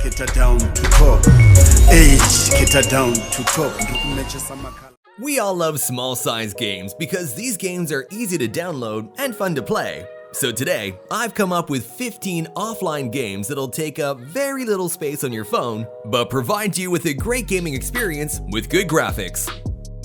get her down to top. Age, get her down to top. We all love small size games because these games are easy to download and fun to play. So today, I've come up with 15 offline games that'll take up very little space on your phone, but provide you with a great gaming experience with good graphics.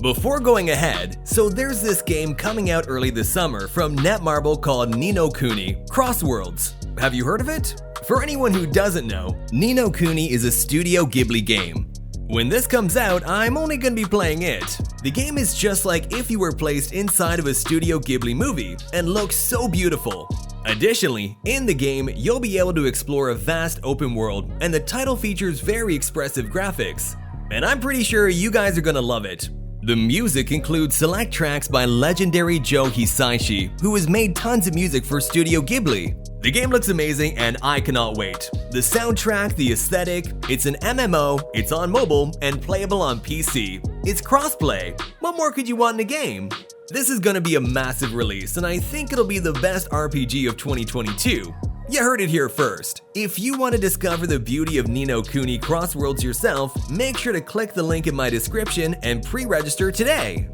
Before going ahead, so there's this game coming out early this summer from Netmarble called Nino Cooney Crossworlds. Have you heard of it? For anyone who doesn't know, Nino Cooney is a Studio Ghibli game. When this comes out, I'm only gonna be playing it. The game is just like if you were placed inside of a Studio Ghibli movie and looks so beautiful. Additionally, in the game, you'll be able to explore a vast open world, and the title features very expressive graphics. And I'm pretty sure you guys are gonna love it. The music includes select tracks by legendary Joe Hisaishi, who has made tons of music for Studio Ghibli. The game looks amazing and I cannot wait. The soundtrack, the aesthetic, it's an MMO, it's on mobile, and playable on PC. It's crossplay. What more could you want in a game? This is gonna be a massive release, and I think it'll be the best RPG of 2022. You heard it here first. If you want to discover the beauty of Nino Cooney Crossworlds yourself, make sure to click the link in my description and pre-register today.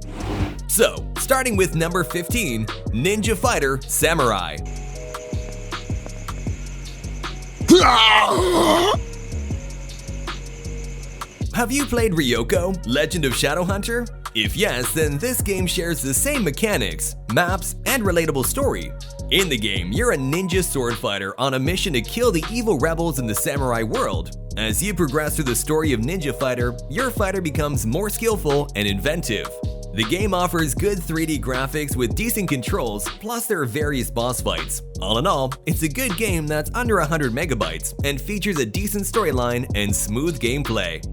So, starting with number 15, Ninja Fighter Samurai. Have you played Ryoko, Legend of Shadowhunter? If yes, then this game shares the same mechanics, maps, and relatable story. In the game, you're a ninja sword fighter on a mission to kill the evil rebels in the samurai world. As you progress through the story of Ninja Fighter, your fighter becomes more skillful and inventive. The game offers good 3D graphics with decent controls, plus there are various boss fights. All in all, it's a good game that's under 100 megabytes and features a decent storyline and smooth gameplay.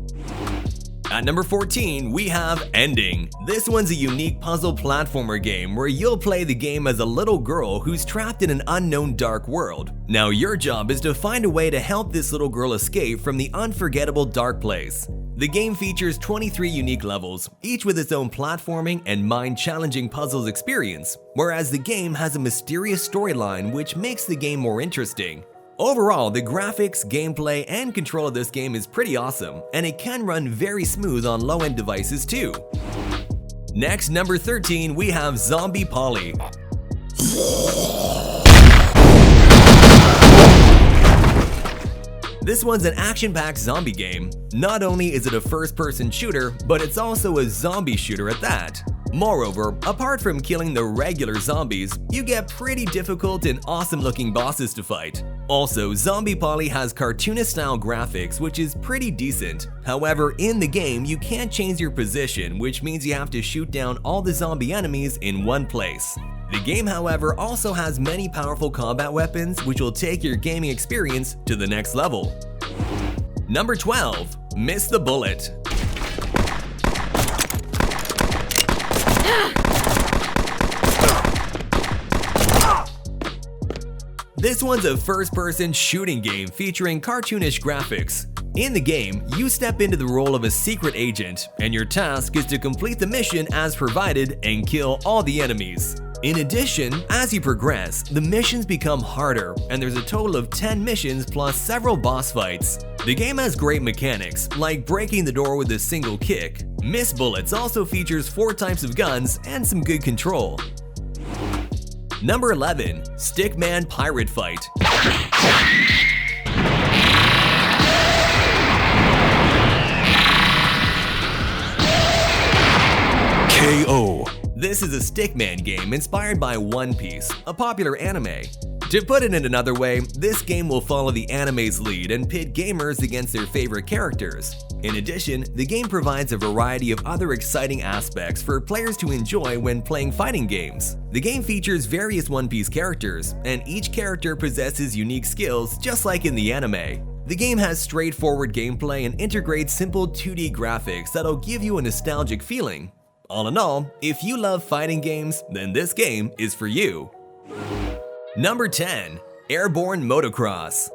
At number 14, we have Ending. This one's a unique puzzle platformer game where you'll play the game as a little girl who's trapped in an unknown dark world. Now your job is to find a way to help this little girl escape from the unforgettable dark place. The game features 23 unique levels, each with its own platforming and mind-challenging puzzles experience, whereas the game has a mysterious storyline which makes the game more interesting. Overall, the graphics, gameplay, and control of this game is pretty awesome, and it can run very smooth on low-end devices too. Next, number 13, we have Zombie Polly. This one's an action-packed zombie game. Not only is it a first-person shooter, but it's also a zombie shooter at that. Moreover, apart from killing the regular zombies, you get pretty difficult and awesome-looking bosses to fight. Also, Zombie Polly has cartoonist-style graphics, which is pretty decent. However, in the game, you can't change your position, which means you have to shoot down all the zombie enemies in one place. The game, however, also has many powerful combat weapons, which will take your gaming experience to the next level. Number 12, Miss the Bullet. This one's a first-person shooting game featuring cartoonish graphics. In the game, you step into the role of a secret agent, and your task is to complete the mission as provided and kill all the enemies. In addition, as you progress, the missions become harder, and there's a total of 10 missions plus several boss fights. The game has great mechanics, like breaking the door with a single kick. Miss Bullets also features 4 types of guns and some good control. Number 11, Stickman Pirate Fight. KO. This is a Stickman game inspired by One Piece, a popular anime. To put it in another way, this game will follow the anime's lead and pit gamers against their favorite characters. In addition, the game provides a variety of other exciting aspects for players to enjoy when playing fighting games. The game features various One Piece characters, and each character possesses unique skills just like in the anime. The game has straightforward gameplay and integrates simple 2D graphics that'll give you a nostalgic feeling. All in all, if you love fighting games, then this game is for you. Number 10, Airborne Motocross.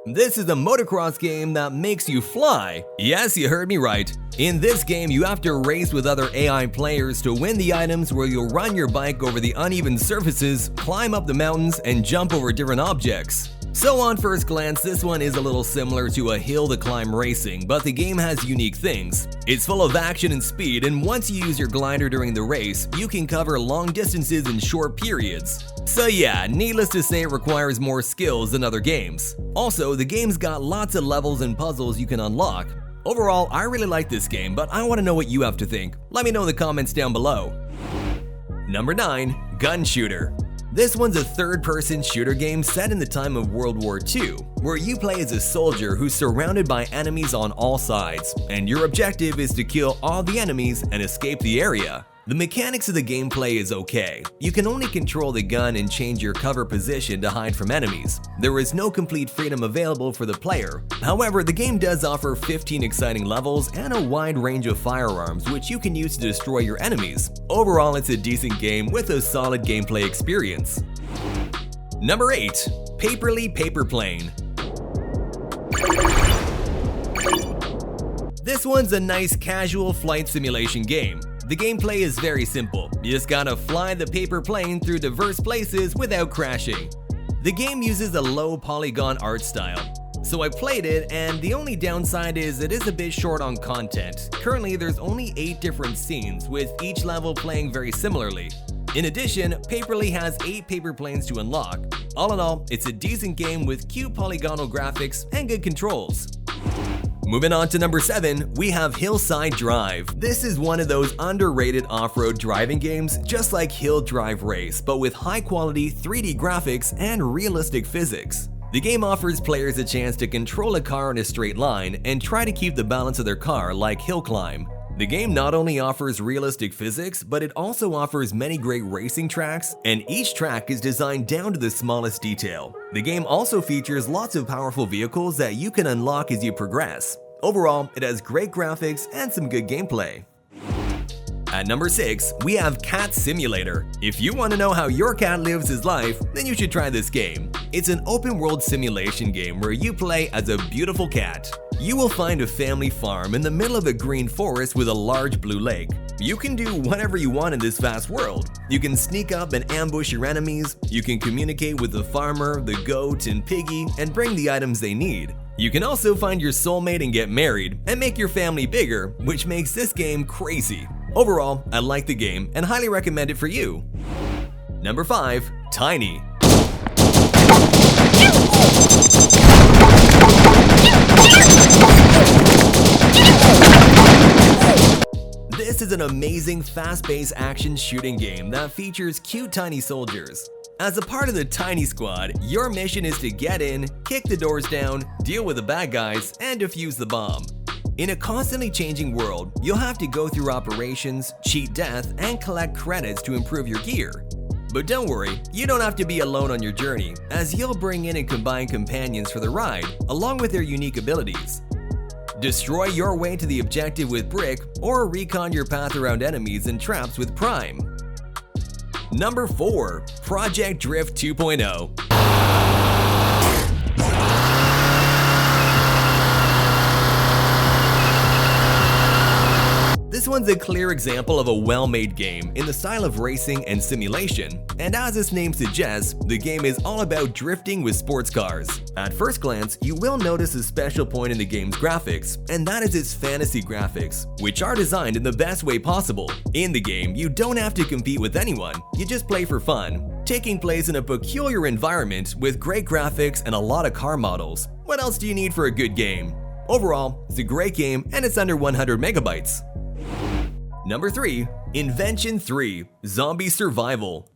This is a motocross game that makes you fly. Yes, you heard me right. In this game, you have to race with other AI players to win the items where you'll run your bike over the uneven surfaces, climb up the mountains, and jump over different objects. So on first glance, this one is a little similar to a hill to climb racing, but the game has unique things. It's full of action and speed, and once you use your glider during the race, you can cover long distances in short periods. So yeah, needless to say, it requires more skills than other games. Also, the game's got lots of levels and puzzles you can unlock. Overall, I really like this game, but I want to know what you have to think. Let me know in the comments down below. Number 9. Gun Shooter. This one's a third-person shooter game set in the time of World War II, where you play as a soldier who's surrounded by enemies on all sides, and your objective is to kill all the enemies and escape the area. The mechanics of the gameplay is okay. You can only control the gun and change your cover position to hide from enemies. There is no complete freedom available for the player. However, the game does offer 15 exciting levels and a wide range of firearms which you can use to destroy your enemies. Overall, it's a decent game with a solid gameplay experience. Number 8. Paperly Paper Plane. This one's a nice casual flight simulation game. The gameplay is very simple. You just gotta fly the paper plane through diverse places without crashing. The game uses a low polygon art style. So I played it, and the only downside is it is a bit short on content. Currently, there's only 8 different scenes, with each level playing very similarly. In addition, Paperly has 8 paper planes to unlock. All in all, it's a decent game with cute polygonal graphics and good controls. Moving on to number 7, we have Hillside Drive. This is one of those underrated off-road driving games, just like Hill Drive Race, but with high-quality 3D graphics and realistic physics. The game offers players a chance to control a car in a straight line and try to keep the balance of their car like hill climb. The game not only offers realistic physics, but it also offers many great racing tracks, and each track is designed down to the smallest detail. The game also features lots of powerful vehicles that you can unlock as you progress. Overall, it has great graphics and some good gameplay. At number 6, we have Cat Simulator. If you want to know how your cat lives his life, then you should try this game. It's an open-world simulation game where you play as a beautiful cat. You will find a family farm in the middle of a green forest with a large blue lake. You can do whatever you want in this vast world. You can sneak up and ambush your enemies, you can communicate with the farmer, the goat, and piggy, and bring the items they need. You can also find your soulmate and get married, and make your family bigger, which makes this game crazy. Overall, I like the game and highly recommend it for you. Number 5. Tiny. This is an amazing fast-paced action shooting game that features cute tiny soldiers. As a part of the Tiny Squad, your mission is to get in, kick the doors down, deal with the bad guys, and defuse the bomb. In a constantly changing world, you'll have to go through operations, cheat death, and collect credits to improve your gear. But don't worry, you don't have to be alone on your journey, as you'll bring in and combine companions for the ride, along with their unique abilities. Destroy your way to the objective with Brick, or recon your path around enemies and traps with Prime. Number 4. Project Drift 2.0. This one's a clear example of a well-made game in the style of racing and simulation, and as its name suggests, the game is all about drifting with sports cars. At first glance, you will notice a special point in the game's graphics, and that is its fantasy graphics, which are designed in the best way possible. In the game, you don't have to compete with anyone, you just play for fun, taking place in a peculiar environment with great graphics and a lot of car models. What else do you need for a good game? Overall, it's a great game and it's under 100 megabytes. Number 3. Invention 3. Zombie Survival.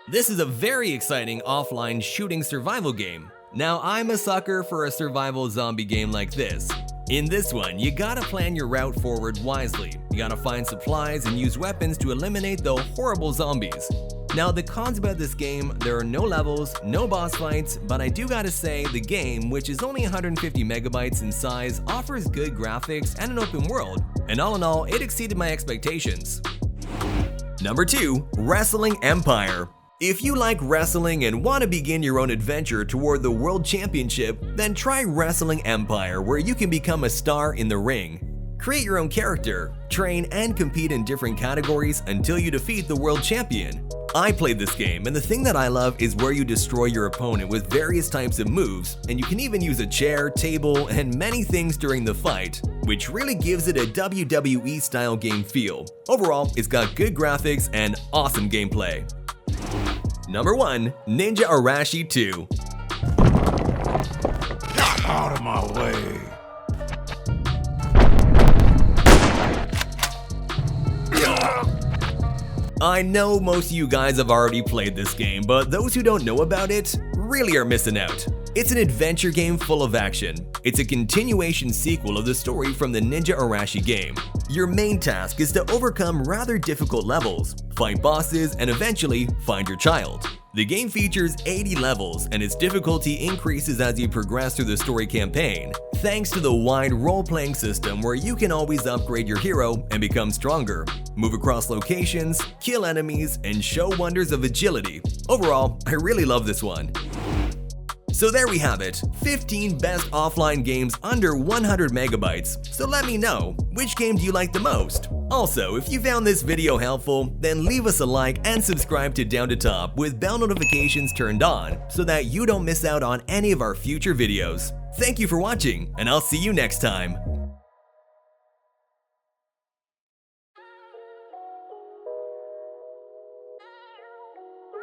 This is a very exciting offline shooting survival game. Now, I'm a sucker for a survival zombie game like this. In this one, you gotta plan your route forward wisely. You gotta find supplies and use weapons to eliminate the horrible zombies. Now, the cons about this game, there are no levels, no boss fights, but I do gotta say the game, which is only 150 megabytes in size, offers good graphics and an open world, and all in all, it exceeded my expectations. Number 2. Wrestling Empire. If you like wrestling and want to begin your own adventure toward the World Championship, then try Wrestling Empire, where you can become a star in the ring. Create your own character, train and compete in different categories until you defeat the world champion. I played this game, and the thing that I love is where you destroy your opponent with various types of moves, and you can even use a chair, table, and many things during the fight, which really gives it a WWE style game feel. Overall, it's got good graphics and awesome gameplay. Number 1. Ninja Arashi 2. Get out of my way. I know most of you guys have already played this game, but those who don't know about it really are missing out. It's an adventure game full of action. It's a continuation sequel of the story from the Ninja Arashi game. Your main task is to overcome rather difficult levels, fight bosses, and eventually find your child. The game features 80 levels, and its difficulty increases as you progress through the story campaign, thanks to the wide role-playing system where you can always upgrade your hero and become stronger, move across locations, kill enemies, and show wonders of agility. Overall, I really love this one. So there we have it, 15 best offline games under 100 megabytes. So let me know, which game do you like the most? Also, if you found this video helpful, then leave us a like and subscribe to Down to Top with bell notifications turned on so that you don't miss out on any of our future videos. Thank you for watching, and I'll see you next time.